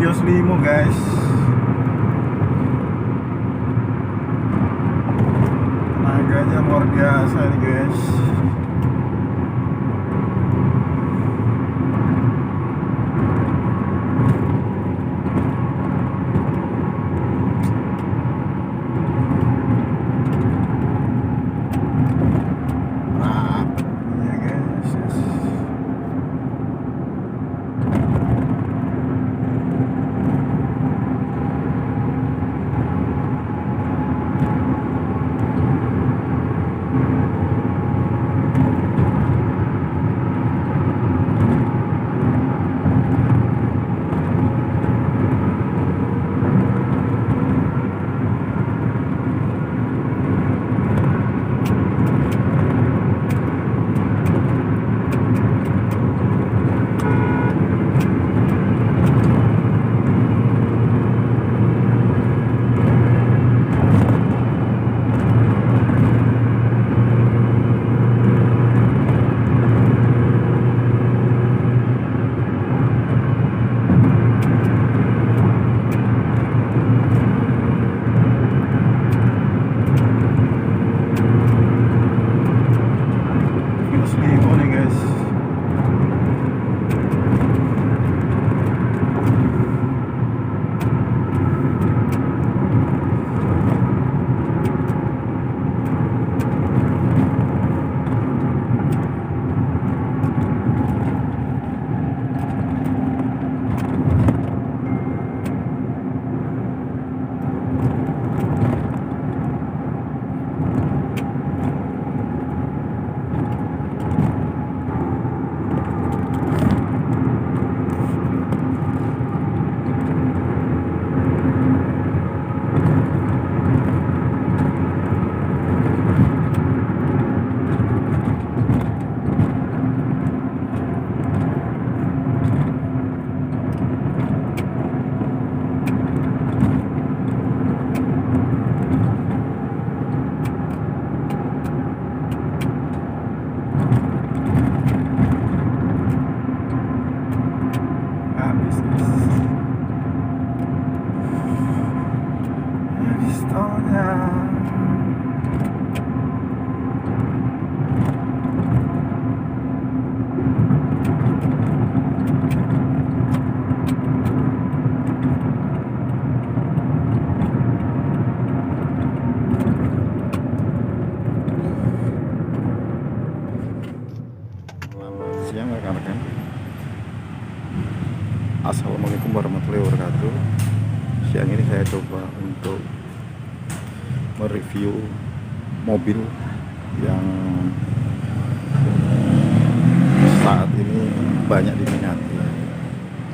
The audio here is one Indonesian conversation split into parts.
Vios Limo guys. Tenaganya luar biasa ini guys. Iya guys, yes. Vios Limo nih guys. Habis tolnya. Selamat siang rekan-rekan. Assalamualaikum warahmatullahi wabarakatuh. Siang ini saya coba untuk mereview mobil yang saat ini banyak diminati,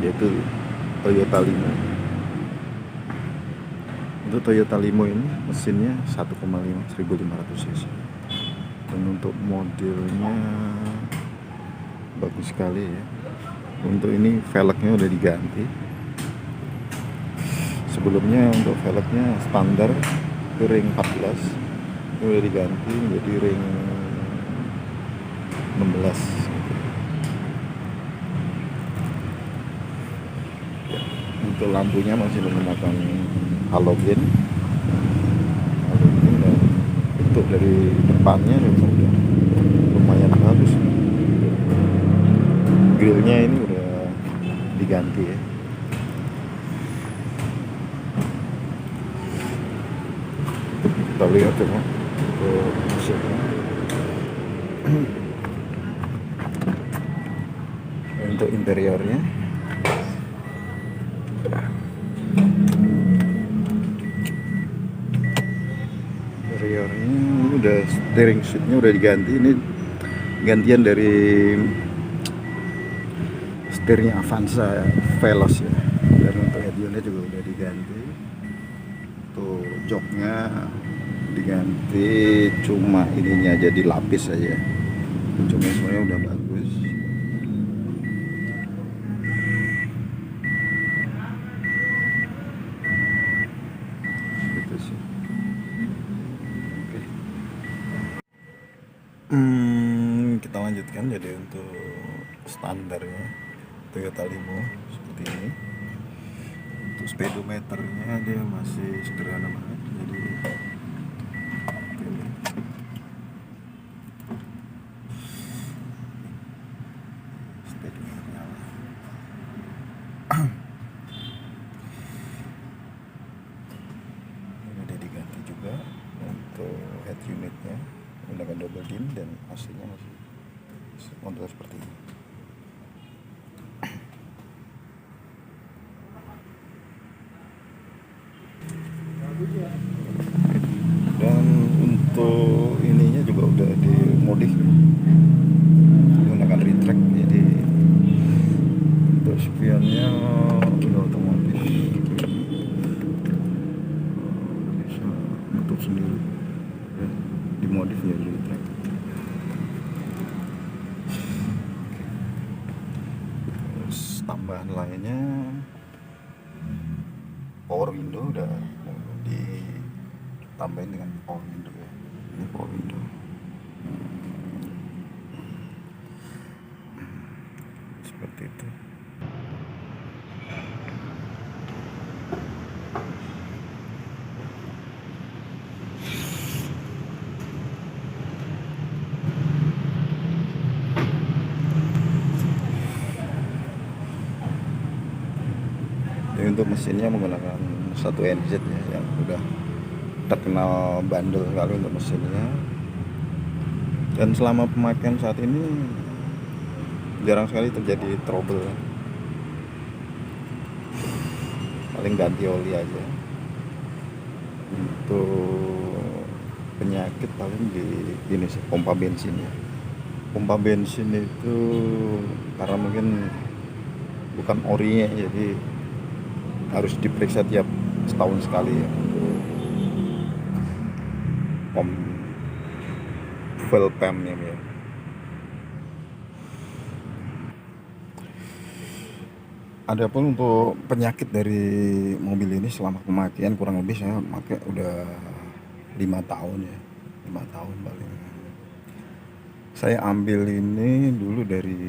yaitu Toyota Limo. Untuk Toyota Limo ini mesinnya 1,5 1500 cc, dan untuk modelnya bagus sekali ya. Untuk ini velgnya udah diganti. Sebelumnya untuk velgnya standar ring 14, ini udah diganti menjadi ring 16. Ya, untuk lampunya masih menggunakan halogen, dan bentuk dari depannya memang udah lumayan bagus. Grillnya ini udah diganti ya. Kita lihat ya untuk interiornya. Interiornya ini udah steering seatnya udah diganti. Ini gantian dari setirnya Avanza Veloz ya. Dan untuk headunitnya juga udah diganti. Tuh joknya diganti, cuma ininya jadi lapis aja. Cuma semuanya udah bagus. Gitu sih. Oke. Kita lanjutkan. Jadi untuk standarnya Toyota Limo seperti ini. Untuk speedometernya dia masih sederhana banget, jadi ini speedometernya ini udah diganti juga. Untuk head unitnya menggunakan double dim dan AC-nya masih model seperti ini. Dan untuk ininya juga udah dimodif menggunakan retract, jadi untuk spionnya udah otomatis bisa nutup sendiri ya, dimodif ya retract. Terus tambahan lainnya power window udah ditambahin dengan power window ya. Ini power window seperti itu. Jadi untuk mesinnya menggunakan satu NZ ya, yang udah terkenal bandel sekali untuk mesinnya. Dan selama pemakaian saat ini jarang sekali terjadi trouble. Paling ganti oli aja. Untuk penyakit paling di ini sih, pompa bensin ya. Pompa bensin itu karena mungkin bukan orinya, jadi harus diperiksa tiap setahun sekali ya. Pom fuel pumpnya ya. Adapun untuk penyakit dari mobil ini selama pemakaian kurang lebih saya pakai udah 5 tahun ya, 5 tahun paling. Saya ambil ini dulu dari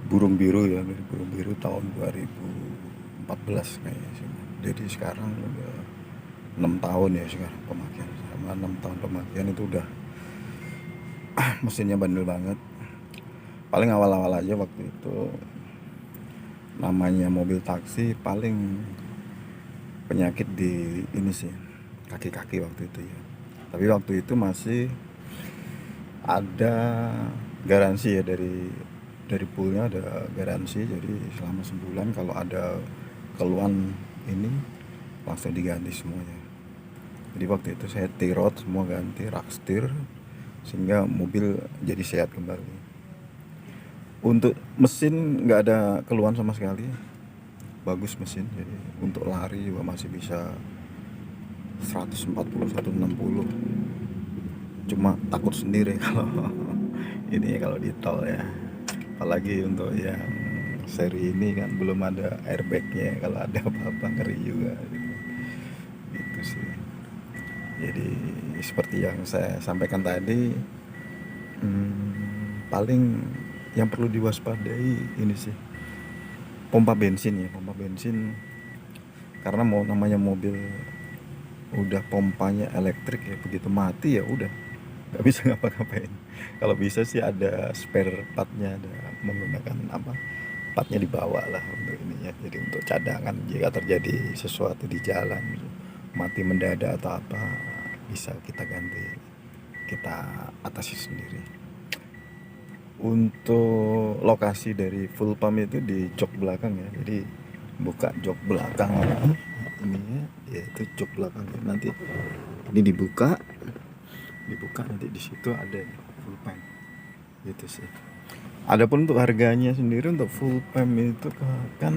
Burung Biru ya, dari Burung Biru tahun 2014 kayaknya sih. Jadi sekarang udah 6 tahun ya sekarang pemakaian. Sama 6 tahun pemakaian itu udah mesinnya bandel banget. Paling awal-awal aja waktu itu namanya mobil taksi, paling penyakit di ini sih kaki-kaki waktu itu ya. Tapi waktu itu masih ada garansi ya, dari poolnya ada garansi, jadi selama sebulan kalau ada keluhan ini langsung diganti semuanya. Jadi waktu itu saya T-rod semua ganti, rak setir, sehingga mobil jadi sehat kembali. Untuk mesin nggak ada keluhan sama sekali, bagus mesin. Jadi untuk lari juga masih bisa 140 160. Cuma takut sendiri kalau ini kalau di tol ya, apalagi untuk yang seri ini kan belum ada airbagnya, kalau ada apa-apa ngeri juga gitu. Itu sih. Jadi seperti yang saya sampaikan tadi, paling yang perlu diwaspadai ini sih pompa bensin ya, pompa bensin, karena mau namanya mobil udah pompanya elektrik ya, begitu mati ya udah nggak bisa ngapa-ngapain. Kalau bisa sih ada spare partnya, ada menggunakan apa, partnya dibawa lah untuk ininya, jadi untuk cadangan jika terjadi sesuatu di jalan, mati mendadak atau apa, bisa kita ganti, kita atasi sendiri. Untuk lokasi dari full pump itu di jok belakang ya, jadi buka jok belakang ini ya, itu jok belakang ya. Nanti ini dibuka nanti di situ ada full pump gitu sih. Adapun untuk harganya sendiri, untuk full pump itu kan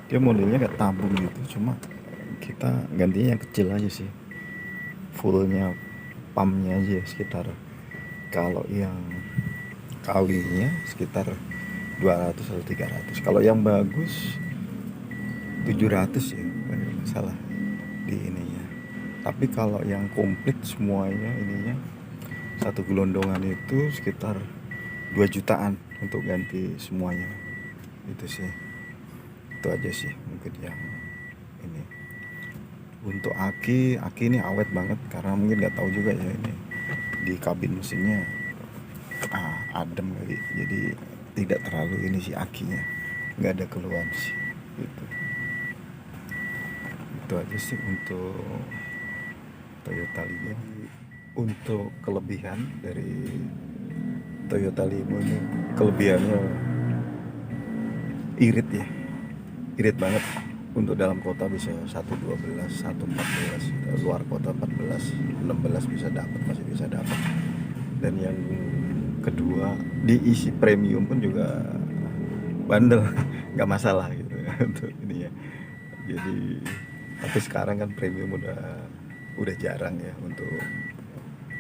dia modelnya kayak tabung gitu, cuma kita gantinya yang kecil aja sih, fullnya pumpnya aja sekitar, kalau yang kalinya sekitar 200 atau 300. Kalau yang bagus 700 ya, nggak masalah di ininya. Tapi kalau yang komplit semuanya ininya, satu gelondongan itu sekitar 2 jutaan untuk ganti semuanya. Itu sih. Itu aja sih mungkin yang ini. Untuk aki ini awet banget karena mungkin nggak tahu juga ya ini di kabin mesinnya adem kali, jadi tidak terlalu ini sih akinya, nggak ada keluhan sih gitu. Itu aja sih untuk Toyota Limo. Untuk kelebihan dari Toyota Limo ini, kelebihannya irit ya, irit banget. Untuk dalam kota bisa 112, 114, luar kota 14, 16 bisa dapat, masih bisa dapat. Dan yang kedua, diisi premium pun juga bandel, nggak masalah gitu untuk ini ya. Jadi tapi sekarang kan premium udah jarang ya untuk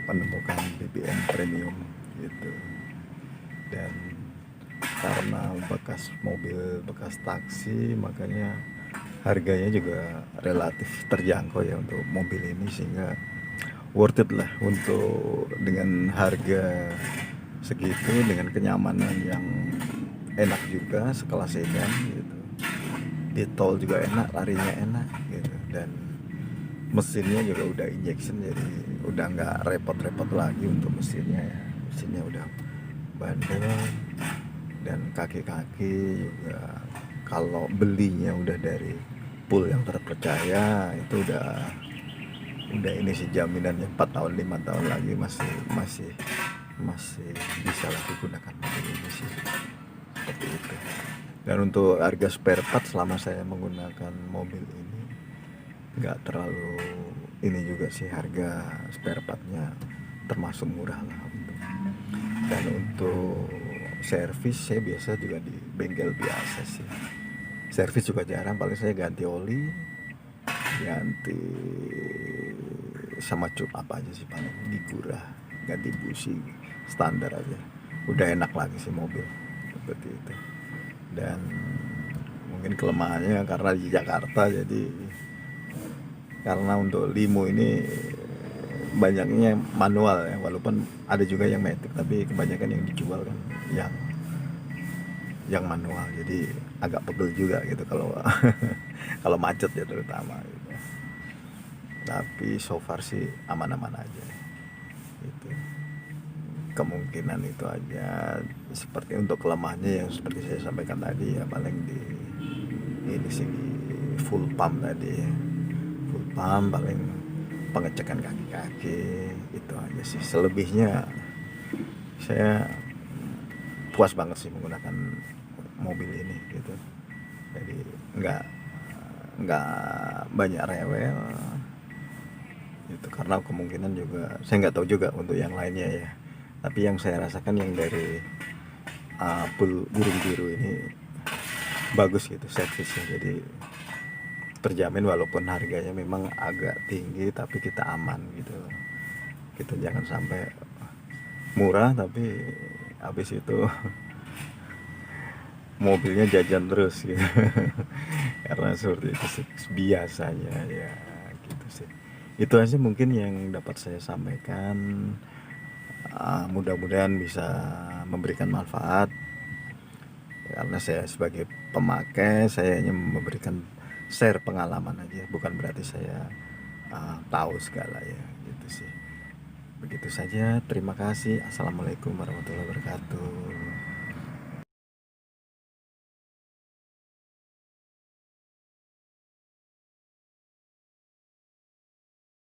menemukan BBM premium gitu. Dan karena bekas mobil, bekas taksi, makanya harganya juga relatif terjangkau ya untuk mobil ini, sehingga worth it lah untuk dengan harga segitu, dengan kenyamanan yang enak juga, sekelas sedan gitu. Di tol juga enak, larinya enak gitu, dan mesinnya juga udah injection, jadi udah nggak repot-repot lagi untuk mesinnya ya. Mesinnya udah bandel, dan kaki-kaki juga kalau belinya udah dari pool yang terpercaya itu udah ini sih jaminannya 4 tahun 5 tahun lagi masih bisa lah digunakan mobil ini sih, seperti itu. Dan untuk harga spare part selama saya menggunakan mobil ini nggak terlalu ini juga sih, harga spare partnya termasuk murah lah dan untuk servis saya biasa juga di bengkel biasa sih. Servis juga jarang, paling saya ganti oli, ganti sama cup apa aja sih, paling digurah, ganti busi standar aja, udah enak lagi sih mobil seperti itu. Dan mungkin kelemahannya karena di Jakarta, jadi karena untuk Limo ini banyaknya manual ya, walaupun ada juga yang matic, tapi kebanyakan yang dijual kan yang manual, jadi agak pegel juga gitu kalau kalau macet ya terutama gitu. Tapi so far sih aman-aman aja gitu. Kemungkinan itu aja. Seperti untuk kelemahannya yang seperti saya sampaikan tadi ya, paling di ini sih full pump tadi ya. Full pump, paling pengecekan kaki-kaki itu aja sih. Selebihnya saya puas banget sih menggunakan mobil ini gitu. Jadi nggak banyak rewel gitu, karena kemungkinan juga saya nggak tahu juga untuk yang lainnya ya, tapi yang saya rasakan yang dari burung biru ini bagus gitu servisnya, jadi terjamin walaupun harganya memang agak tinggi tapi kita aman gitu. Kita jangan sampai murah tapi habis itu mobilnya jajan terus gitu. Karena seperti itu sih biasanya ya gitu sih. Itu aja mungkin yang dapat saya sampaikan. Mudah-mudahan bisa memberikan manfaat, karena saya sebagai pemakai, saya hanya memberikan share pengalaman aja, bukan berarti saya tahu segala ya gitu sih. Begitu saja, terima kasih. Assalamualaikum warahmatullahi wabarakatuh.